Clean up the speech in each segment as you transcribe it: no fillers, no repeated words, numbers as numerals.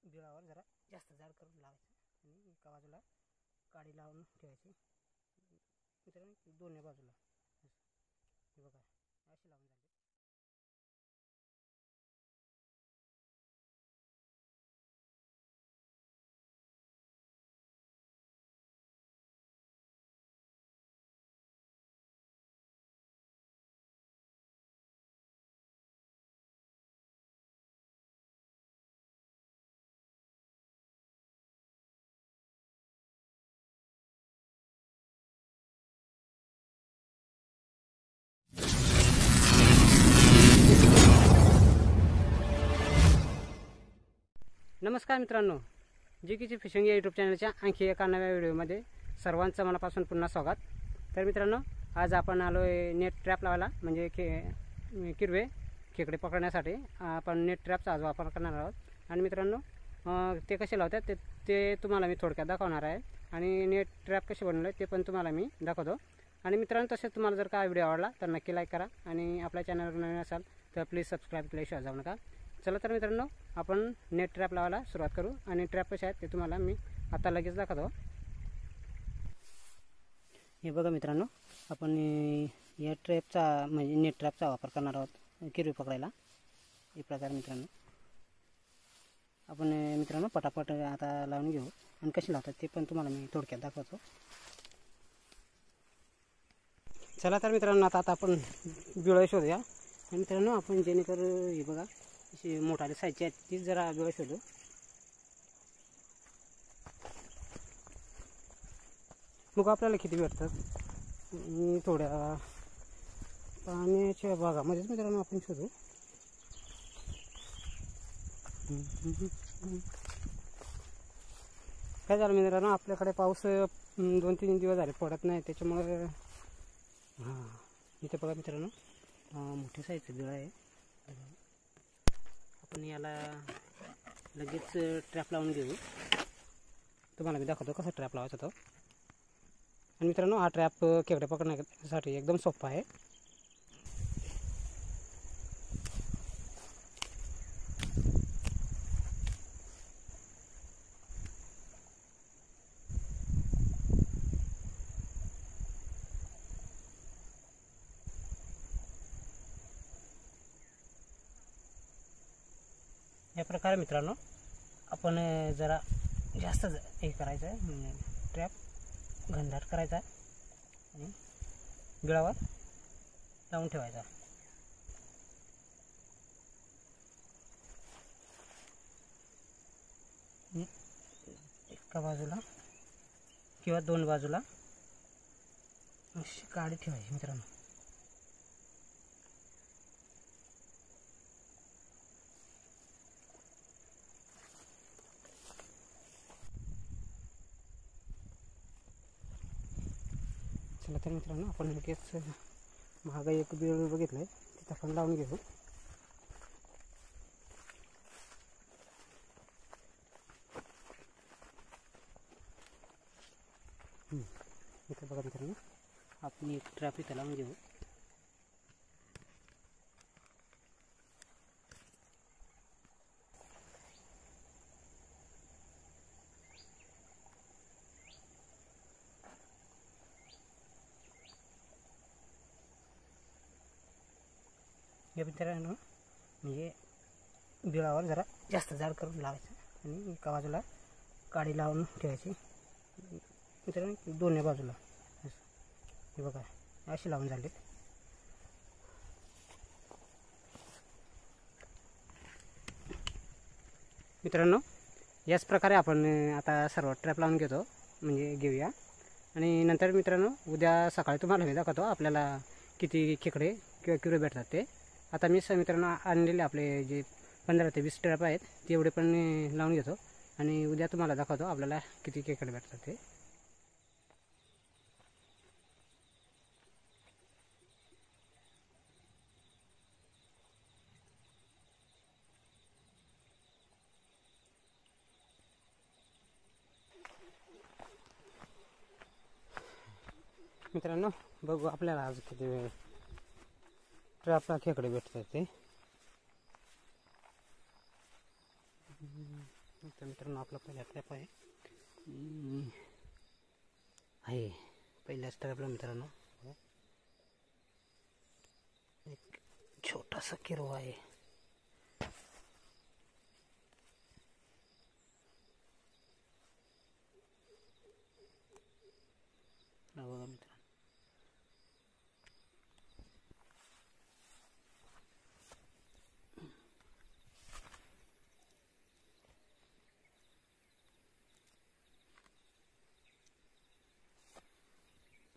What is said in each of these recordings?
बिळावर जरा जास्त जाड करून लावायचं आणि एका बाजूला काडी लावून ठेवायची मित्रांनो, दोन्ही बाजूला हे बघा अशी लावून झाली. नमस्कार मित्रांनो, जीकेची फिशिंग या यूट्यूब चॅनलच्या आणखी एका नव्या व्हिडिओमध्ये सर्वांचं मनापासून पुन्हा स्वागत. तर मित्रांनो, आज आपण आलो आहे नेट ट्रॅप लावायला, म्हणजे किरवे खेकडे पकडण्यासाठी आपण नेट ट्रॅपचा आज वापर करणार आहोत. आणि मित्रांनो, ते कसे लावतात ते तुम्हाला मी थोडक्यात दाखवणार आहे आणि नेट ट्रॅप कसे बनवले ते पण तुम्हाला मी दाखवतो. आणि मित्रांनो, तसेच तुम्हाला जर का व्हिडिओ आवडला तर नक्की लाईक करा आणि आपल्या चॅनलवर नवीन असाल तर प्लीज सबस्क्राईब केल्याशिवाय जाऊ नका. चला तर मित्रांनो, आपण नेट ट्रॅप लावायला सुरुवात करू आणि ट्रॅप कसे आहेत ते तुम्हाला मी आता लगेच दाखवतो. हे बघा मित्रांनो, आपण या ट्रॅपचा म्हणजे नेट ट्रॅपचा वापर करणार आहोत किरवे पकडायला. एक प्रकारे मित्रांनो, आपण मित्रांनो पटापट आता लावून घेऊ आणि कसे लावतात ते पण तुम्हाला मी थोडक्यात दाखवतो. चला तर मित्रांनो, आता आपण बिळ शोधूया. आणि मित्रांनो, आपण जेणेकर हे बघा अशी मोठाले साईजची आहेत तीच जरा बिळ शोधू. मग आपल्याला किती भेटतात थोड्या पाण्याच्या भागामध्येच मित्रांनो आपण शोधू. काय झालं मित्रांनो, आपल्याकडे पाऊस 2-3 दिवस झाले पडत नाही, त्याच्यामुळे इथे बघा मित्रांनो मोठ्या साईजचं बिळ आहे. आपण याला लगेच ट्रॅप लावून घेऊ. तुम्हाला मी दाखवतो कसा ट्रॅप लावायचा तो. आणि मित्रांनो, हा ट्रॅप खेकडे पकडण्यासाठी एकदम सोपा आहे. या प्रकारे मित्रांनो, आपण जरा जास्त हे करायचं आहे, ट्रॅप घनदाट करायचा आहे आणि बिळावर लावून ठेवायचा. एका बाजूला किंवा 2 बाजूला अशी काडी ठेवायची मित्रांनो. चला तर मित्रांनो, आपण लगेच महाग एक बिळ बघितलं आहे तिथं आपण लावून घेऊ. इथं बघा मित्रांनो, आपण एक ट्रॅप इथं लावून घेऊ. या मित्रांनो, म्हणजे बिळावर जरा जास्त जाड करून लावायचं आणि एका बाजूला काडी लावून ठेवायची मित्रांनो, दोन्ही बाजूला हे बघा अशी लावून झाली. मित्रांनो, याच प्रकारे आपण आता सर्व ट्रॅप लावून घेऊया. आणि नंतर मित्रांनो, उद्या सकाळी तुम्हाला मी दाखवतो आपल्याला किती खेकडे किंवा किरवे भेटतात ते. आता मी मित्रांनो आणलेले आपले जे 15 ते 20 ट्रॅप आहेत तेवढे पण लावून घेतो आणि उद्या तुम्हाला दाखवतो आपल्याला किती खेकडे भेटतात ते. मित्रांनो, बघू आपल्याला आज किती ट्रॅपला खेकडे भेटतात ते. तर मित्रांनो आपला पहिला ट्रॅप आहे पहिल्याच ट्रॅपला मित्रांनो एक छोटासा किरवा आहे. बघा मित्रांनो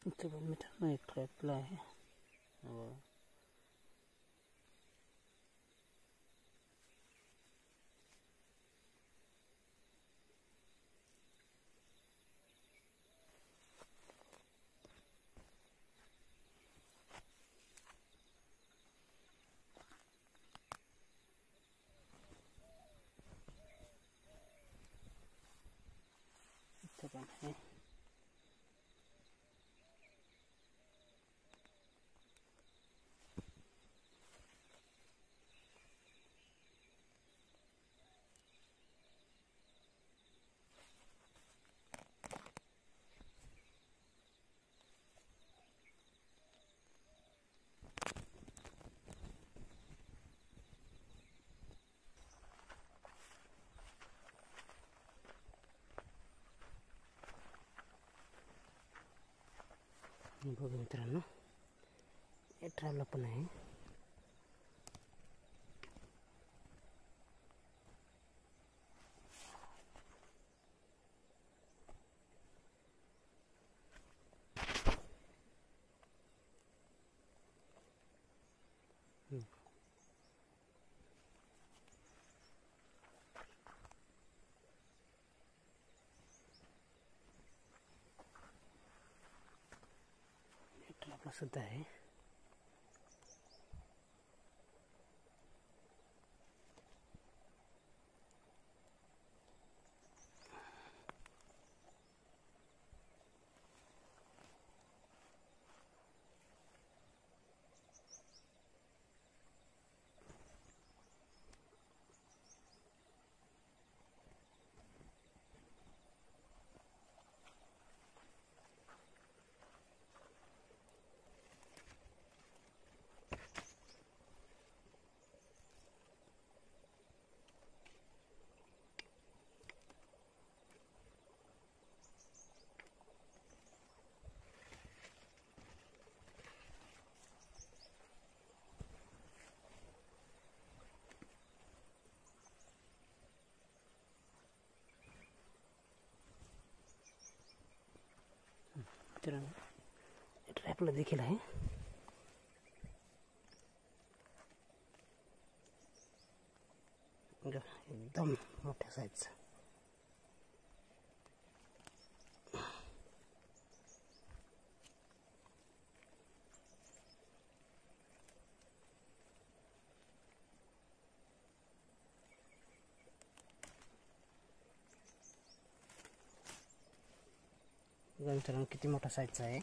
इथे पण मित्रांनो एक ट्रॅपला आहे. इथे पण आहे. बघा मित्रांनो हे ट्रॅपला पण आहे. ट्रॅपला सुद्धा आहे. मित्रांनो ट्रॅपला देखील आहे. एकदम मोठ्या साईजचा. मित्रांनो किती मोठा साईजचा आहे.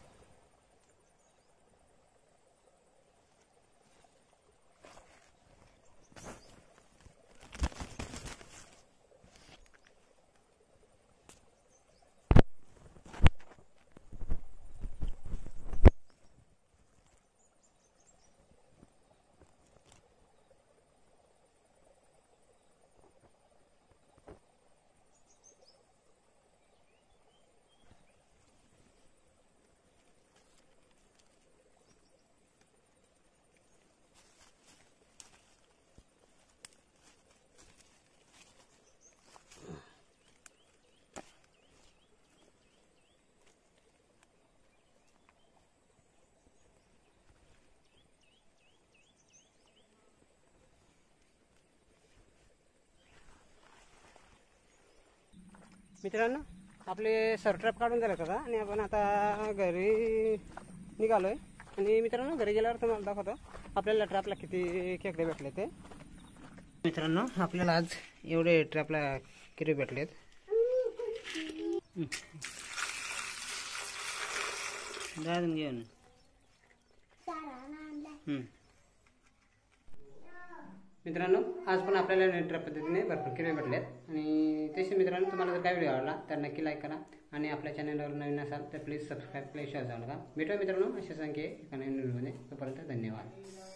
मित्रांनो आपले सरट्रॅप काढून झाले का आणि आपण आता घरी निघालोय. आणि मित्रांनो घरी गेल्यावर तुम्हाला दाखवतो आपल्याला ट्रॅपला किती खेकडे भेटले ते. मित्रांनो आपल्याला आज एवढे ट्रॅपला किती भेटलेत. गाजून घेऊन मित्रांनो आज पण आपल्याला नेट ट्रॅप पद्धतीने भरपूर किरे भेटलेत. आणि तसे मित्रांनो, तुम्हाला जर काय व्हिडिओ आवडला तर नक्की लाईक करा आणि आपल्या चॅनलवर नवीन असाल तर प्लीज सबस्क्राईब केल्याशिवाय जाऊ नका. भेटूया मित्रांनो अशाच आणखी एका नवीन व्हिडिओमध्ये. तोपर्यंत धन्यवाद.